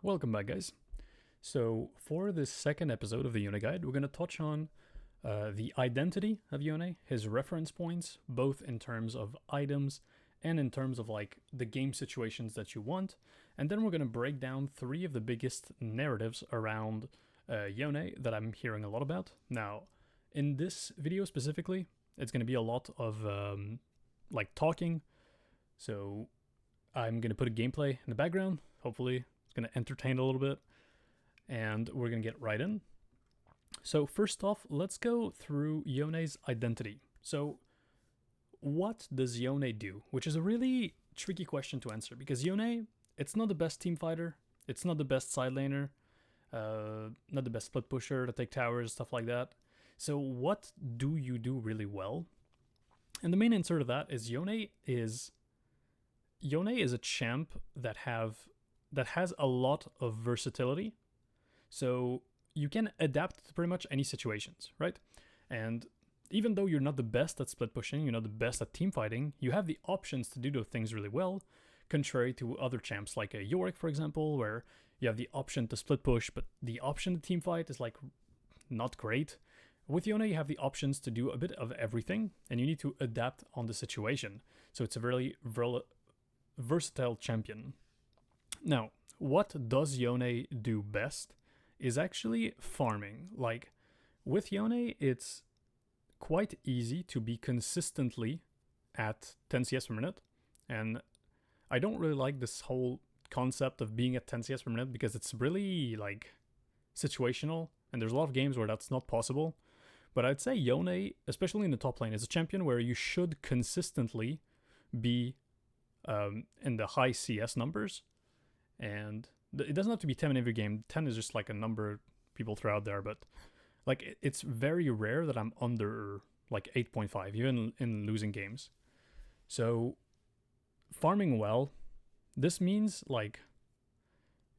Welcome back, guys. So, for this second episode of the Yone Guide, we're going to touch on the identity of Yone, his reference points, both in terms of items and in terms of like the game situations that you want. And then we're going to break down three of the biggest narratives around Yone that I'm hearing a lot about. Now, in this video specifically, it's going to be a lot of like talking. So, I'm going to put a gameplay in the background, hopefully going to entertain a little bit, and we're going to get right in. So first off, let's go through Yone's identity. So what does Yone do? Which is a really tricky question to answer, because Yone, it's not the best team fighter, it's not the best side laner, not the best split pusher to take towers, stuff like that. So what do you do really well? And the main answer to that is Yone is a champ that has a lot of versatility. So you can adapt to pretty much any situations, right? And even though you're not the best at split pushing, you're not the best at team fighting, you have the options to do those things really well, contrary to other champs like a Yorick, for example, where you have the option to split push, but the option to team fight is like not great. With Yone, you have the options to do a bit of everything, and you need to adapt on the situation. So it's a really versatile champion. Now, what does Yone do best is actually farming. Like, with Yone, it's quite easy to be consistently at 10 CS per minute. And I don't really like this whole concept of being at 10 CS per minute because it's really, like, situational. And there's a lot of games where that's not possible. But I'd say Yone, especially in the top lane, is a champion where you should consistently be in the high CS numbers. And it doesn't have to be 10 in every game. 10 is just like a number people throw out there, but like it's very rare that I'm under like 8.5, even in losing games. So farming well, this means like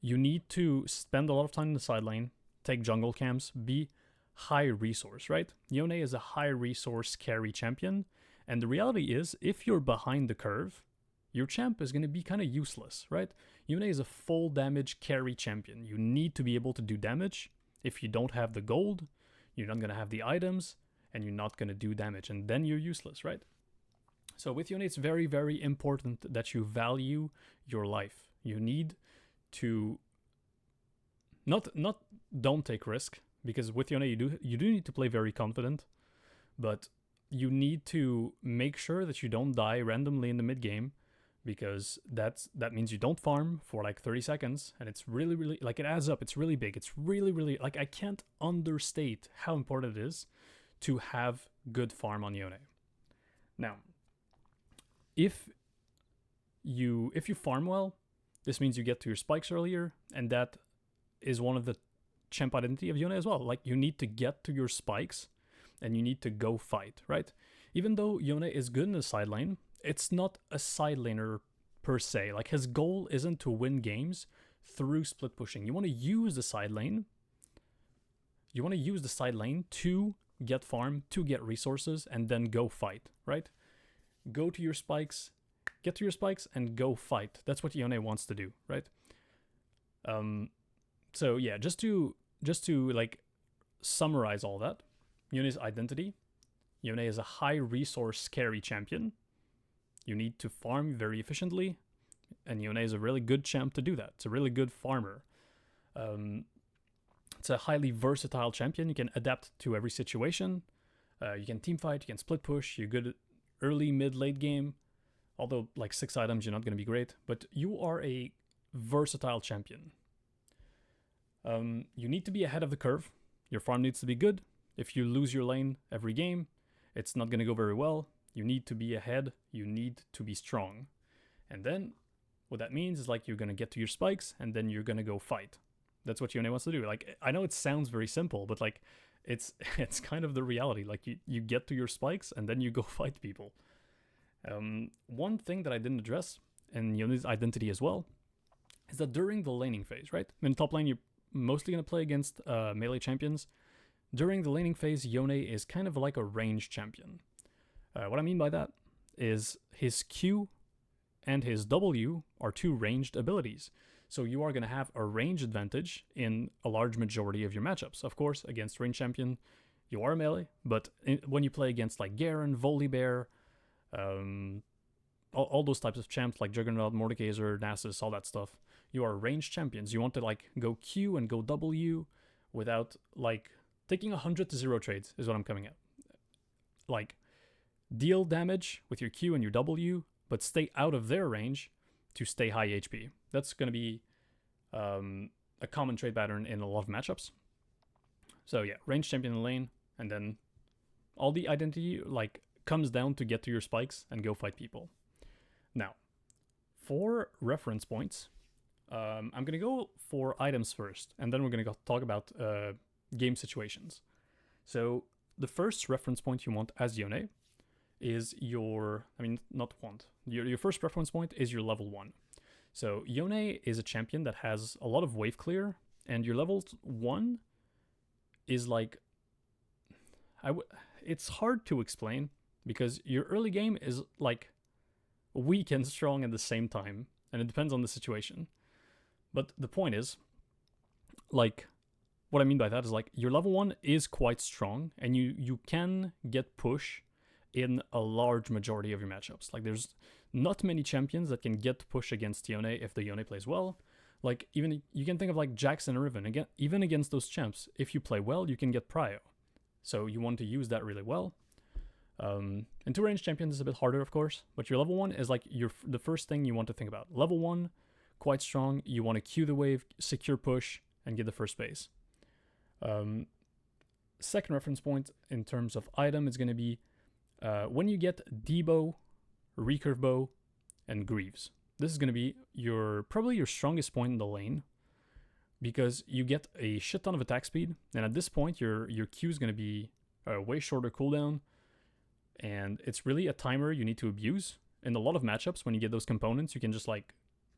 you need to spend a lot of time in the side lane, take jungle camps, be high resource, right? Yone is a high resource carry champion, and the reality is if you're behind the curve, your champ is going to be kind of useless, right? Yone is a full damage carry champion. You need to be able to do damage. If you don't have the gold, you're not going to have the items, and you're not going to do damage, and then you're useless, right? So with Yone, it's very, very important that you value your life. You need to not don't take risk, because with Yone you do need to play very confident, but you need to make sure that you don't die randomly in the mid game, because that means you don't farm for like 30 seconds, and it's really, really, like, it adds up. It's really big. It's really, really, like, I can't understate how important it is to have good farm on Yone. Now, if you farm well, this means you get to your spikes earlier, and that is one of the champ identity of Yone as well. Like, you need to get to your spikes, and you need to go fight, right? Even though Yone is good in the side lane, it's not a side laner per se. Like, his goal isn't to win games through split pushing. You want to use the side lane. You want to use the side lane to get farm, to get resources, and then go fight, right? Go to your spikes, get to your spikes, and go fight. That's what Yone wants to do, right? So yeah, just to like summarize all that, Yone's identity. Yone is a high resource carry champion. You need to farm very efficiently, and Yone is a really good champ to do that. It's a really good farmer. It's a highly versatile champion. You can adapt to every situation. You can team fight, you can split push, you're good at early, mid, late game. Although, like, 6 items, you're not going to be great. But you are a versatile champion. You need to be ahead of the curve. Your farm needs to be good. If you lose your lane every game, it's not going to go very well. You need to be ahead. You need to be strong. And then what that means is, like, you're going to get to your spikes, and then you're going to go fight. That's what Yone wants to do. Like, I know it sounds very simple, but like it's kind of the reality. Like, you get to your spikes, and then you go fight people. One thing that I didn't address in Yone's identity as well is that during the laning phase, right? In top lane, you're mostly going to play against melee champions. During the laning phase, Yone is kind of like a range champion. What I mean by that is his Q and his W are two ranged abilities. So you are going to have a range advantage in a large majority of your matchups. Of course, against range champion, you are melee, but when you play against like Garen, Volibear, all those types of champs like Juggernaut, Mordekaiser, Nasus, all that stuff, you are ranged champions. You want to like go Q and go W without like taking 100 to 0 trades is what I'm coming at. Like deal damage with your Q and your W, but stay out of their range to stay high HP. That's going to be a common trade pattern in a lot of matchups. So yeah, range champion in lane, and then all the identity like comes down to get to your spikes and go fight people. Now, for reference points, I'm going to go for items first, and then we're going to talk about game situations. So the first reference point you want as Yone is your first reference point is your level 1. So Yone is a champion that has a lot of wave clear, and your level 1 is like, it's hard to explain because your early game is like weak and strong at the same time, and it depends on the situation. But the point is, like, what I mean by that is like your level 1 is quite strong, and you can get push in a large majority of your matchups. Like there's not many champions that can get push against Yone if the Yone plays well. Like even you can think of like Jax and Riven, again, even against those champs, if you play well, you can get prio. So you want to use that really well. And 2 range champions is a bit harder, of course, but your level 1 is like the first thing you want to think about. Level 1, quite strong. You want to queue the wave, secure push, and get the first base. Second reference point in terms of item is going to be when you get D-bow, recurve bow, and Greaves. This is going to be probably your strongest point in the lane, because you get a shit ton of attack speed, and at this point your Q is going to be a way shorter cooldown, and it's really a timer you need to abuse. In a lot of matchups, when you get those components, you can just like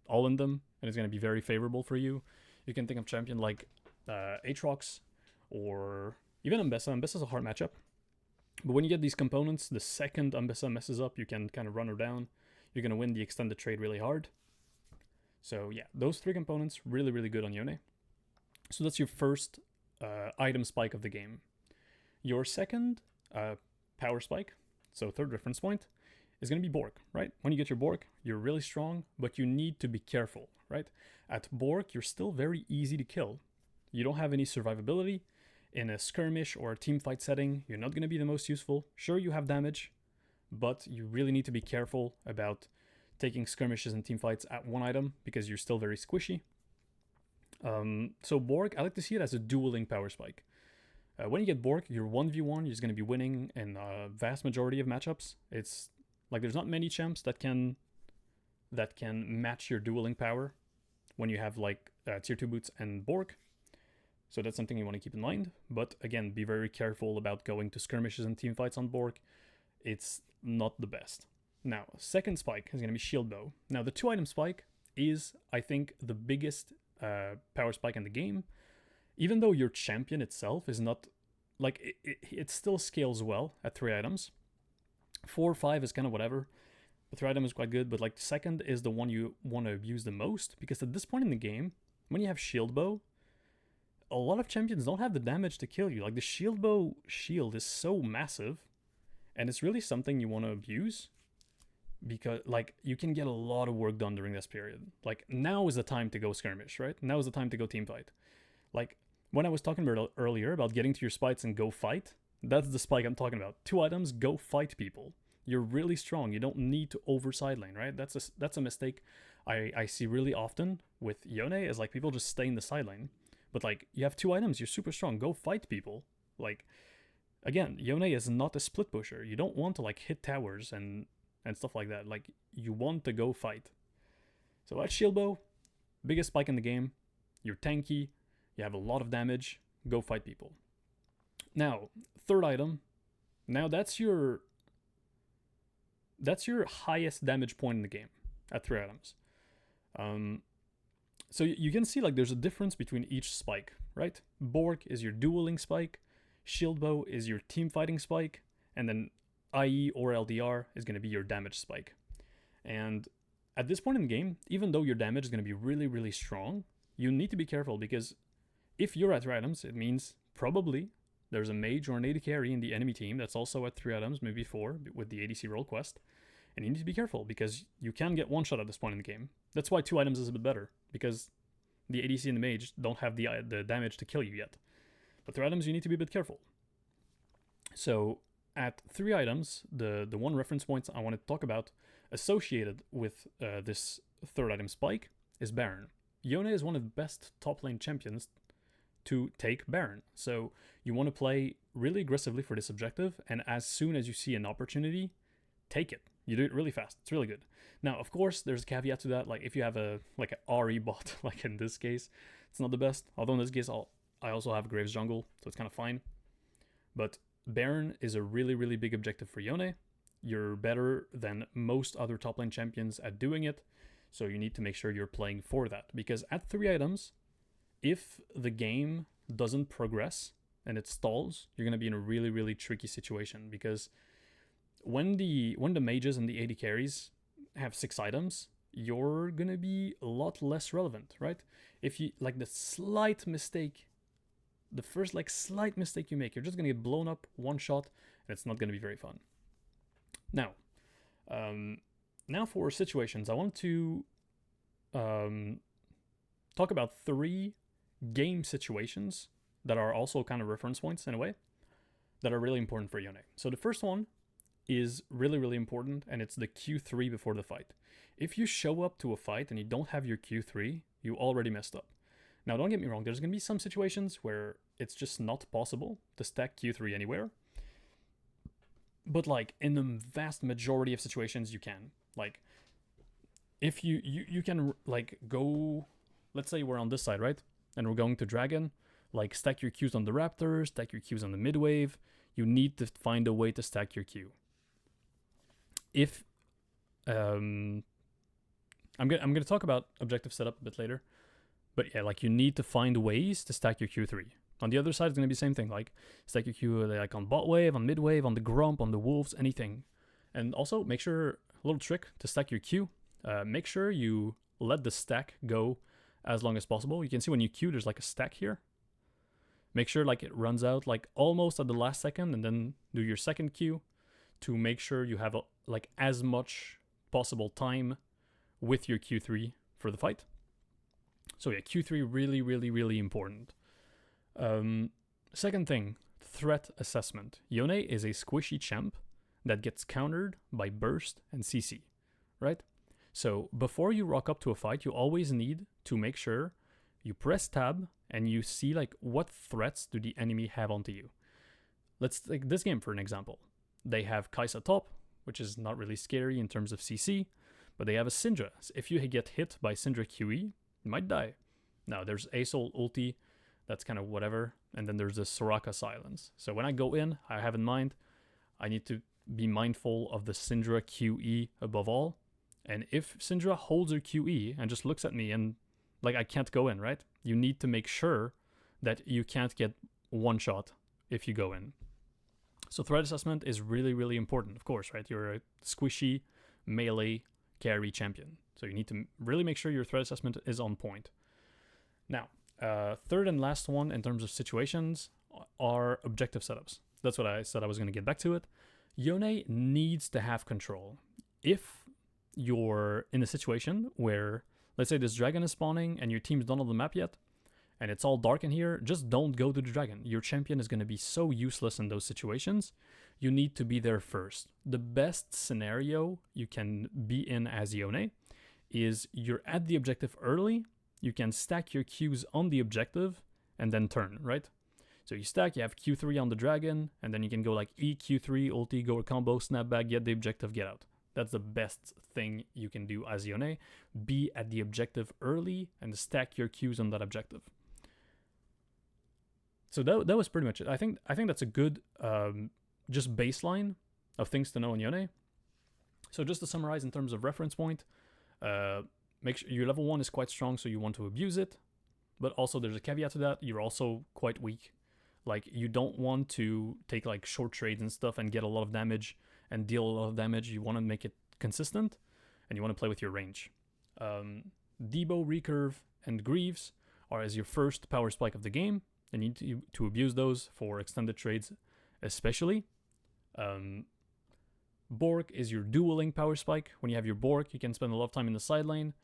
all in them, and it's going to be very favorable for you. You can think of champion like Aatrox, or even Ambessa. Ambessa's a hard matchup, but when you get these components, the second Ambessa messes up, you can kind of run her down. You're going to win the extended trade really hard. So yeah, those 3 components, really, really good on Yone. So that's your first item spike of the game. Your second power spike, so third reference point, is going to be Bork, right? When you get your Bork, you're really strong, but you need to be careful, right? At Bork, you're still very easy to kill. You don't have any survivability. In a skirmish or a team fight setting, you're not going to be the most useful. Sure, you have damage, but you really need to be careful about taking skirmishes and team fights at 1 item, because you're still very squishy. So Bork, I like to see it as a dueling power spike. When you get Bork, you're 1v1, you're just going to be winning in a vast majority of matchups. It's like there's not many champs that can match your dueling power when you have like tier 2 boots and Bork. So that's something you want to keep in mind. But again, be very careful about going to skirmishes and team fights on Bork. It's not the best. Now, second spike is going to be Shield Bow. Now, the 2 item spike is, I think, the biggest power spike in the game. Even though your champion itself is not, like, it still scales well at 3 items. 4 or 5 is kind of whatever. The 3 item is quite good, but like the second is the one you want to abuse the most, because at this point in the game, when you have Shield Bow, a lot of champions don't have the damage to kill you. Like the Shield Bow shield is so massive, and it's really something you want to abuse, because like you can get a lot of work done during this period. Like now is the time to go skirmish, right? Now is the time to go team fight. Like when I was talking about earlier about getting to your spikes and go fight, that's the spike I'm talking about. 2 items, go fight people. You're really strong. You don't need to over side lane, right? That's a mistake I see really often with Yone, is like people just stay in the side lane. But like you have 2 items, you're super strong. Go fight people. Like again, Yone is not a split pusher. You don't want to like hit towers and stuff like that. Like you want to go fight. So at Shield Bow, biggest spike in the game. You're tanky. You have a lot of damage. Go fight people. Now, third item. Now that's your highest damage point in the game at 3 items. So you can see like there's a difference between each spike, right? Bork is your dueling spike. Shield Bow is your team fighting spike. And then IE or LDR is going to be your damage spike. And at this point in the game, even though your damage is going to be really, really strong, you need to be careful because if you're at 3 items, it means probably there's a mage or an AD carry in the enemy team that's also at 3 items, maybe 4, with the ADC role quest. And you need to be careful because you can get one shot at this point in the game. That's why 2 items is a bit better, because the ADC and the mage don't have the damage to kill you yet. But 3 items, you need to be a bit careful. So at 3 items, the one reference point I want to talk about associated with this 3rd item spike is Baron. Yone is one of the best top lane champions to take Baron. So you want to play really aggressively for this objective, and as soon as you see an opportunity, take it. You do it really fast. It's really good. Now, of course, there's a caveat to that. Like if you have a like an RE bot, like in this case, it's not the best. Although in this case, I also have Graves jungle, so it's kind of fine. But Baron is a really, really big objective for Yone. You're better than most other top lane champions at doing it, so you need to make sure you're playing for that. Because at 3 items, if the game doesn't progress and it stalls, you're going to be in a really, really tricky situation. Because when the mages and the AD carries have 6 items, you're going to be a lot less relevant, right? If you, like the slight mistake, the first like slight mistake you make, you're just going to get blown up one shot, and it's not going to be very fun. Now, now for situations, I want to talk about 3 game situations that are also kind of reference points in a way that are really important for Yone. So the first one is really, really important, and it's the Q3 before the fight. If you show up to a fight and you don't have your Q3, you already messed up. Now, don't get me wrong, there's going to be some situations where it's just not possible to stack Q3 anywhere. But like in the vast majority of situations, you can. Like if you can like go, let's say we're on this side, right? And we're going to Dragon, like stack your Qs on the Raptor, stack your Qs on the mid wave. You need to find a way to stack your Q. If I'm gonna talk about objective setup a bit later, but yeah, like you need to find ways to stack your Q3. On the other side, it's gonna be the same thing, like stack your Q like on bot wave, on mid wave, on the Grump, on the Wolves, anything. And also make sure, a little trick to stack your Q, make sure you let the stack go as long as possible. You can see when you Q, there's like a stack here. Make sure like it runs out like almost at the last second, and then do your second Q to make sure you have like as much possible time with your Q3 for the fight. So yeah, Q3 really, really, really important. Second thing, threat assessment. Yone is a squishy champ that gets countered by burst and CC, right? So before you rock up to a fight, you always need to make sure you press tab and you see like what threats do the enemy have onto you. Let's take this game for an example. They have Kai'Sa top, which is not really scary in terms of CC, but they have a Syndra. So if you get hit by Syndra QE, you might die. Now there's Asol ulti, that's kind of whatever, and then there's the Soraka silence. So when I go in, I have in mind, I need to be mindful of the Syndra QE above all. And if Syndra holds her QE and just looks at me and like I can't go in, right? You need to make sure that you can't get one shot if you go in. So threat assessment is really, really important, of course, right? You're a squishy melee carry champion. So you need to really make sure your threat assessment is on point. Now, third and last one in terms of situations are objective setups. That's what I said I was going to get back to it. Yone needs to have control. If you're in a situation where, let's say this dragon is spawning and your team's not on the map yet, and it's all dark in here, just don't go to the dragon. Your champion is going to be so useless in those situations. You need to be there first. The best scenario you can be in as Yone is you're at the objective early, you can stack your Qs on the objective, and then turn, right? So you stack, you have Q3 on the dragon, and then you can go like E, Q3, ulti, go a combo, snap back, get the objective, get out. That's the best thing you can do as Yone. Be at the objective early and stack your Qs on that objective. So that was pretty much it. I think that's a good just baseline of things to know in Yone. So just to summarize in terms of reference point, make sure your level 1 is quite strong, so you want to abuse it. But also there's a caveat to that. You're also quite weak. Like you don't want to take like short trades and stuff and get a lot of damage and deal a lot of damage. You want to make it consistent. and you want to play with your range. Debo, Recurve, and Greaves are as your first power spike of the game, and you need to abuse those for extended trades especially. Bork is your dueling power spike. When you have your Bork, you can spend a lot of time in the side lane.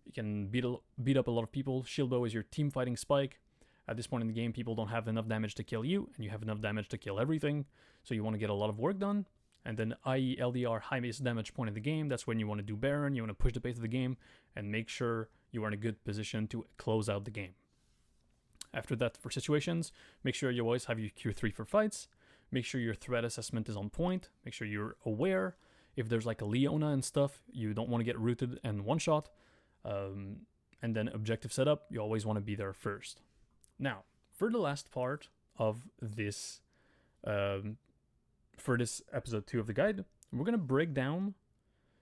You can beat up a lot of people. Shieldbow is your team fighting spike. At this point in the game, people don't have enough damage to kill you, and you have enough damage to kill everything, so you want to get a lot of work done. And then IE LDR, highest damage point in the game, that's when you want to do Baron, you want to push the pace of the game, and make sure you are in a good position to close out the game. After that, for situations, make sure you always have your Q3 for fights, make sure your threat assessment is on point, make sure you're aware. If there's like a Leona and stuff, you don't want to get rooted and one-shot. And then objective setup, you always want to be there first. Now, for the last part of this, for this episode 2 of the guide, we're going to break down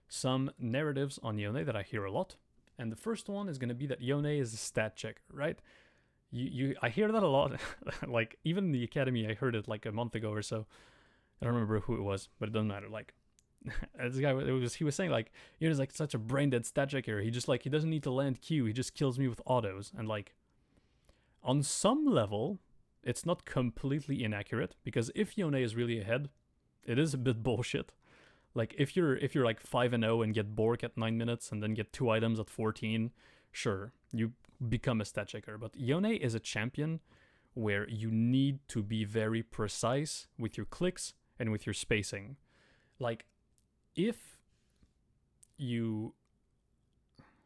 some narratives on Yone that I hear a lot. And the first one is going to be that Yone is a stat checker, right? I hear that a lot. Like, even in the academy, I heard it like a month ago or so. I don't remember who it was, but it doesn't matter. Like, this guy, he was saying like, Yone's like such a brain dead stat checker. He doesn't need to land Q. He just kills me with autos. And like, on some level, it's not completely inaccurate, because if Yone is really ahead, it is a bit bullshit. Like, if you're like 5-0 and get Bork at 9 minutes and then get 2 items at 14, sure, you become a stat checker. But Yone is a champion where you need to be very precise with your clicks and with your spacing. Like, if you...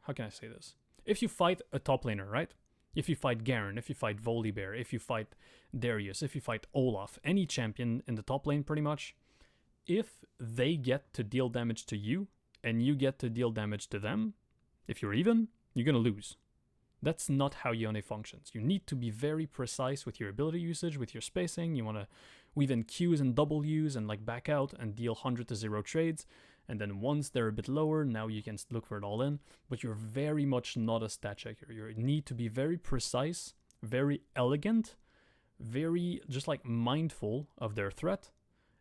How can I say this? If you fight a top laner, right? If you fight Garen, if you fight Volibear, if you fight Darius, if you fight Olaf, any champion in the top lane pretty much, if they get to deal damage to you and you get to deal damage to them, if you're even, you're going to lose. That's not how Yone functions. You need to be very precise with your ability usage, with your spacing. You want to weave in Qs and Ws and like back out and deal 100 to 0 trades. And then once they're a bit lower, now you can look for it all in. But you're very much not a stat checker. You need to be very precise, very elegant, very just like mindful of their threat.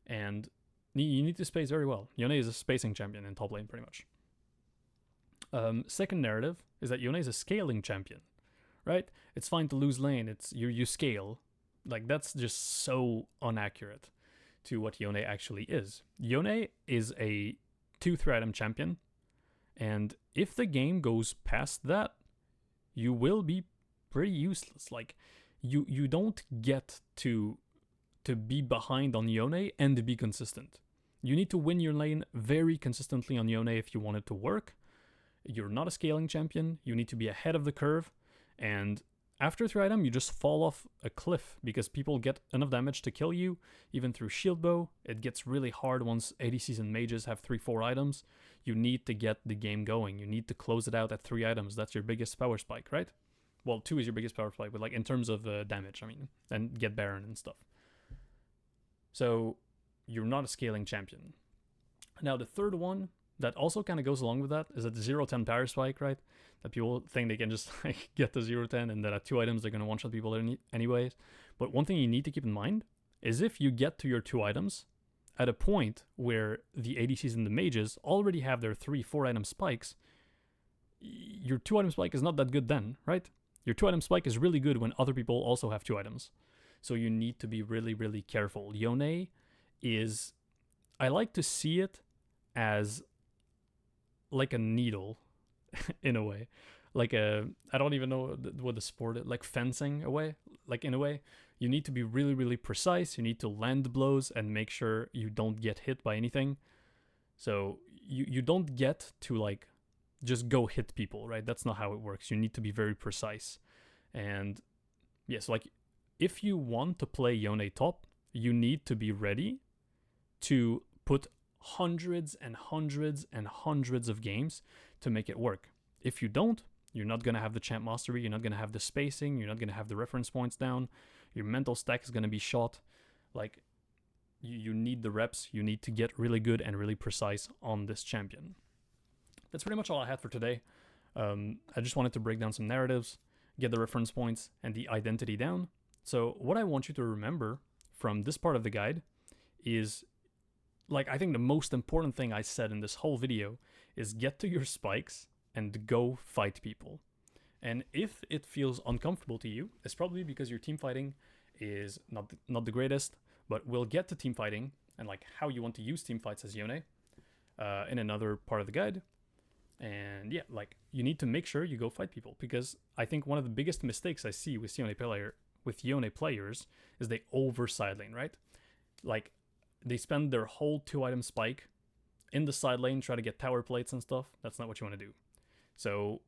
And you need to space very well. Yone is a spacing champion in top lane pretty much. Second narrative is that Yone is a scaling champion, right? It's fine to lose lane. It's you scale. Like, that's just so inaccurate to what Yone actually is. Yone is a 2-3 item champion, and if the game goes past that, you will be pretty useless. Like, you don't get to be behind on Yone and to be consistent. You need to win your lane very consistently on Yone if you want it to work. You're not a scaling champion. You need to be ahead of the curve, and after 3 item, you just fall off a cliff because people get enough damage to kill you, even through Shieldbow. It gets really hard once ADCs and mages have 3-4 items. You need to get the game going. You need to close it out at 3 items. That's your biggest power spike, right? Well, 2 is your biggest power spike, but like in terms of damage, I mean, and get Baron and stuff. So you're not a scaling champion. Now, the third one that also kind of goes along with that is that the 0-10 power spike, right? That people think they can just like get the 0-10 and that at 2 items they're going to one-shot people anyways. But one thing you need to keep in mind is if you get to your 2 items at a point where the ADCs and the mages already have their 3-4 item spikes, your 2 item spike is not that good then, right? Your 2 item spike is really good when other people also have 2 items. So you need to be really, really careful. Yone is... I like to see it as like a needle in a way, like I don't even know what the sport is, like fencing away, like in a way. You need to be really, really precise. You need to land the blows and make sure you don't get hit by anything. So you don't get to like just go hit people, right? That's not how it works. You need to be very precise. And yes, like if you want to play Yone top, you need to be ready to put hundreds and hundreds and hundreds of games to make it work. If you don't, you're not going to have the champ mastery, you're not going to have the spacing, you're not going to have the reference points down, your mental stack is going to be shot. Like, you need the reps, you need to get really good and really precise on this champion. That's pretty much all I had for today. I just wanted to break down some narratives, get the reference points and the identity down. So what I want you to remember from this part of the guide is, like, I think the most important thing I said in this whole video is get to your spikes and go fight people. And if it feels uncomfortable to you, it's probably because your team fighting is not the greatest, but we'll get to team fighting and like how you want to use team fights as Yone in another part of the guide. And yeah, like you need to make sure you go fight people, because I think one of the biggest mistakes I see with Yone players is they over side lane, right? Like they spend their whole 2-item spike in the side lane, try to get tower plates and stuff. That's not what you want to do. So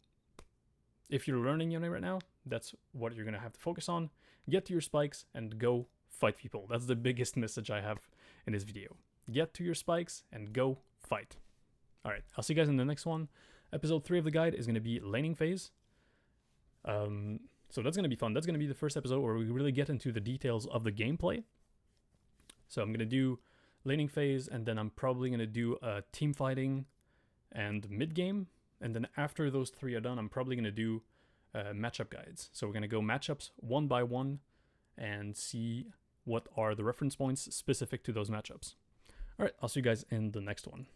if you're learning Yone right now, that's what you're going to have to focus on. Get to your spikes and go fight people. That's the biggest message I have in this video. Get to your spikes and go fight. All right, I'll see you guys in the next one. Episode 3 of the guide is going to be laning phase. So that's going to be fun. That's going to be the first episode where we really get into the details of the gameplay. So I'm going to do laning phase, and then I'm probably going to do team fighting and mid game. And then after those 3 are done, I'm probably going to do matchup guides. So we're going to go matchups one by one and see what are the reference points specific to those matchups. All right, I'll see you guys in the next one.